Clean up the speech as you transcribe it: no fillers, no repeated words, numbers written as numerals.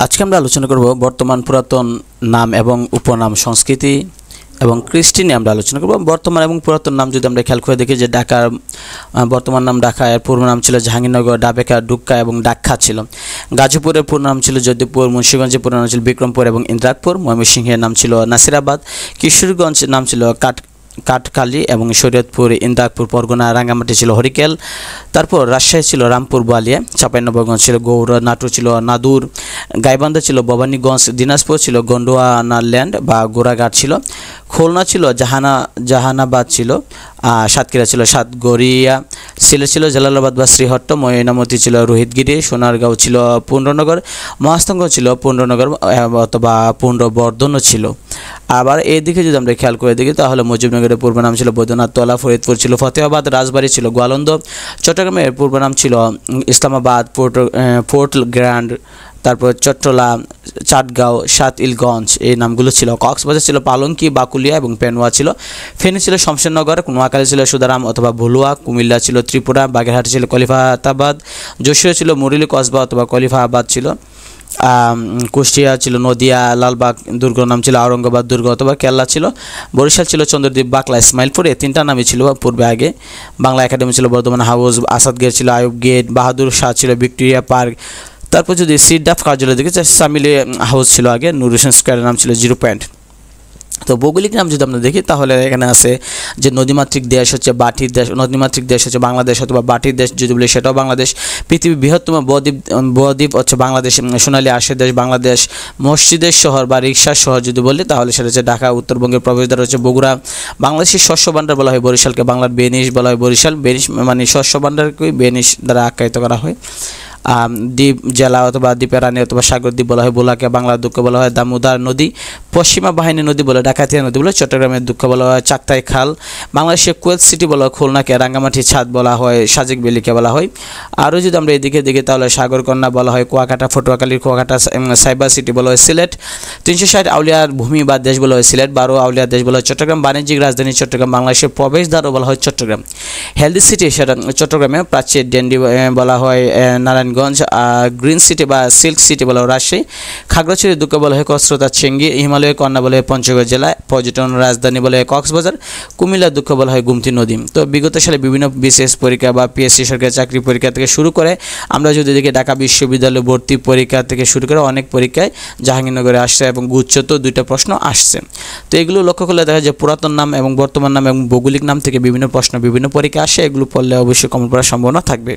আজকে আমরা আলোচনা করব বর্তমান পুরাতন নাম এবং উপনাম সংস্কৃতি এবং কৃষ্টি নিয়ে আমরা আলোচনা করব। বর্তমান এবং পুরাতন নাম যদি আমরা খেয়াল করে দেখি যে ঢাকার বর্তমান নাম ঢাকা, এর পূর্ব নাম ছিল জাহাঙ্গীরনগর, ডাবেকা, ডুক্কা এবং ডাক্কা ছিল। গাজীপুরের পূর্ণ নাম ছিল যদিপুর, মুন্সিগঞ্জের পূর্ণ নাম ছিল বিক্রমপুর এবং ইন্দ্রাকপুর, ময়মনসিংহের নাম ছিল নাসিরাবাদ, কিশোরগঞ্জের নাম ছিল কাঠকালি এবং শরীয়তপুর, ইন্দ্রাকপুর পরগনা, রাঙ্গামাটি ছিল হরিকেল, তারপর রাজশাহী ছিল রামপুর বালিয়া, চাঁপাইনবাবগঞ্জ ছিল গৌড়, নাটোর ছিল নাদুর, গাইবান্ধা ছিল ভবানীগঞ্জ, দিনাজপুর ছিল গন্ডোয়ানাল্যান্ড বা গোড়াঘাট ছিল, খুলনা ছিল জাহানাবাদ ছিল, সাতক্ষীরা ছিল সাতগড়িয়া, সিলেট ছিল জালালাবাদ বা শ্রীহট্ট, ময়নামতি ছিল রোহিতগিরি, সোনারগাঁও ছিল পুণ্ডনগর, মহাস্থানগঞ্জ ছিল পুণ্ডনগর অথবা পুণ্ডবর্ধনও ছিল। আবার এইদিকে যদি আমরা খেয়াল করে দেখি তাহলে মুজিবনগরের পূর্ব নাম ছিল বৈদ্যনাথতলা, ফরিদপুর ছিল ফতেহাবাদ, রাজবাড়ী ছিল গোয়ালন্দ, চট্টগ্রামের পূর্ব নাম ছিল ইসলামাবাদ, পোর্ট গ্র্যান্ড, তারপর চট্টলা, চাটগাঁও, সাতইলগঞ্জ এই নামগুলো ছিল। কক্সবাজার ছিল পালঙ্কি, বাকুলিয়া এবং পেনওয়া ছিল। ফেনী ছিল শমশেরনগর, নোয়াখালী ছিল সুদারাম অথবা ভুলুয়া, কুমিল্লা ছিল ত্রিপুরা, বাগেরহাট ছিল খলিফাতাবাদ, যশোর ছিল মুরিলি কসবা অথবা খলিফাবাদ ছিল, কুষ্টিয়া ছিল নদিয়া, লালবাগ দুর্গ নাম ছিল আওরঙ্গাবাদ দুর্গ অথবা কেল্লা ছিল, বরিশাল ছিল চন্দ্রদ্বীপ, বাকলা, ইসমাইলপুর, এই তিনটা নামই ছিল পূর্বে আগে। বাংলা একাডেমি ছিল বর্ধমান হাউস, আসাদ গেট ছিল আয়ুব গেট, বাহাদুর শাহ ছিল ভিক্টোরিয়া পার্ক। তারপর যদি সিডাফ কার্যালয় দেখে সামিলি হাউস ছিল আগে, নুর হোসেন স্কোয়ারের নাম ছিল 0 পয়েন্ট। তো ভৌগোলিক নাম যদি আমরা দেখি তাহলে এখানে আছে যে নদীমাতৃক দেশ হচ্ছে বাটির দেশ, নদীমাতৃক দেশ হচ্ছে বাংলাদেশ অথবা বাটির দেশ যদি বলি সেটাও বাংলাদেশ। পৃথিবীর বৃহত্তম বদ্বীপ হচ্ছে বাংলাদেশ, সোনালী আশের দেশ বাংলাদেশ। মসজিদের শহর বা রিক্সার শহর যদি বলি তাহলে সেটা হচ্ছে ঢাকা। উত্তরবঙ্গের প্রবেশদ্বার হচ্ছে বগুড়া। বাংলাদেশের শস্য ভাণ্ডার বলা হয় বরিশালকে, বাংলার বেনিশ বলা হয় বরিশাল, বেনিশ মানে শস্য ভাণ্ডারকে বেনিশ দ্বারা আখ্যায়িত করা হয়। দ্বীপ জেলা অথবা দ্বীপের রানী অথবা সাগর দ্বীপ বলা হয় ভোলাকে, বাংলার দুঃখ বলা হয় দামোদর নদী, পশ্চিমা বাহিনী নদী বলে ডাকাতিয়া নদী বলে, চট্টগ্রামের দুঃখ বলা হয় চাকতাই খাল, বাংলাদেশের কুয়েত সিটি বলা হয় খুলনাকে, রাঙ্গামাটি ছাদ বলা হয় সাজেক বেলিকে বলা হয়। আরও যদি আমরা এদিকে দেখি তাহলে সাগরকন্যা বলা হয় কুয়াকাটা, পটুয়াখালীর কুয়াকাটা, সাইবার সিটি বলা হয় সিলেট, 360 আউলিয়ার ভূমি বা দেশ বলা হয় সিলেট, 12 আউলিয়ার দেশ বলা হয় চট্টগ্রাম, বাণিজ্যিক রাজধানী চট্টগ্রাম, বাংলাদেশের প্রবেশদ্বারও বলা হয় চট্টগ্রাম। হেলদি সিটি সেটা চট্টগ্রামে, প্রাচ্যের ডেন্ডি বলা হয় নারায়ণগঞ্জ, গ্রিন সিটি বা সিল্ক সিটি বলা হয় রাজশাহী, খাগড়াছড়ির দুঃখ বলা হয় কসরতা চেঙ্গি, হিমালয়ের কন্যা বলা হয় পঞ্চগড় জেলায়, পর্যটন রাজধানী বলা হয় কক্সবাজার, কুমিল্লার দুঃখ বলা হয় গুমতি নদী। তো বিগত সালে বিভিন্ন বিশেষ পরীক্ষা বা পিএসসি সরকারি চাকরি পরীক্ষা থেকে শুরু করে আমরা যদি দেখি ঢাকা বিশ্ববিদ্যালয় ভর্তি পরীক্ষা থেকে শুরু করে অনেক পরীক্ষায় জাহাঙ্গীরনগরে আসছে এবং গুচ্ছতেও 2টা প্রশ্ন আসছে। তো এগুলো লক্ষ্য করলে দেখা যায় পুরাতন নাম এবং বর্তমান নাম এবং ভৌগোলিক নাম থেকে বিভিন্ন প্রশ্ন বিভিন্ন পরীক্ষা আসে, এগুলো পড়লে অবশ্যই কমন করার সম্ভাবনা থাকবে।